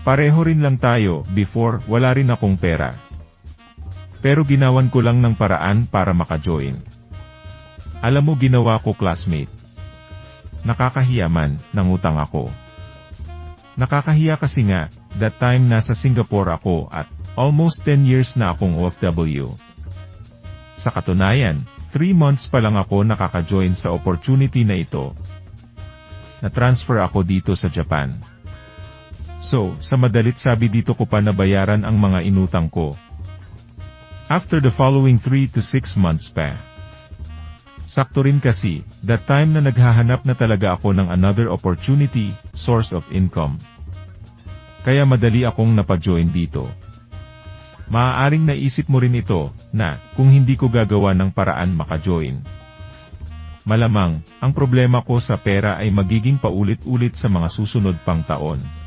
Pareho rin lang tayo, before, wala rin akong pera. Pero ginawan ko lang ng paraan para maka-join. Alam mo ginawa ko, classmate. Nakakahiya man, nangutang ako. Nakakahiya kasi nga, that time nasa Singapore ako at almost 10 years na akong OFW. Sa katunayan, 3 months pa lang ako nakaka-join sa opportunity na ito. Na-transfer ako dito sa Japan. So, sa madalit sabi dito ko pa nabayaran ang mga inutang ko. After the following 3 to 6 months pa. Sakto rin kasi, that time na naghahanap na talaga ako ng another opportunity, source of income. Kaya madali akong napajoin dito. Maaaring naisip mo rin ito, na, kung hindi ko gagawa ng paraan maka-join. Malamang, ang problema ko sa pera ay magiging paulit-ulit sa mga susunod pang taon.